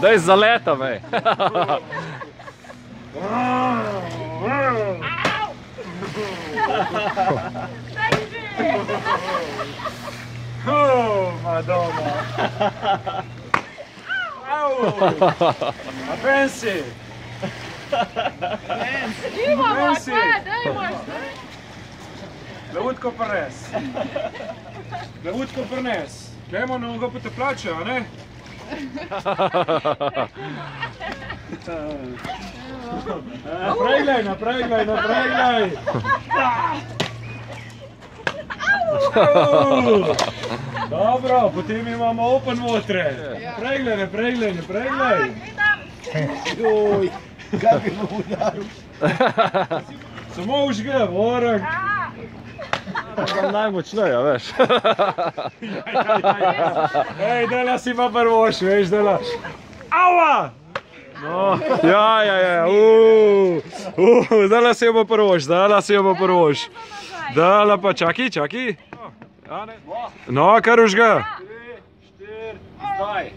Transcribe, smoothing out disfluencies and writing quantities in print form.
Daj zaleta, vej. Madonna. Ma pensi? Levutko prnes. Levutko prnes. Gremo na ga te plače, a ne? Naprej glej. Dobro, potem imamo open water. Naprej glej. Joj, kak je mu udaril. Samo užge, vorak. Najmočneje, veš. Ej, dala si pa prvoš, veš, dala. Aua! Ja, dala si jo pa prvoš. Dala pa, čaki. No, kar užga. 3, 4, zdaj.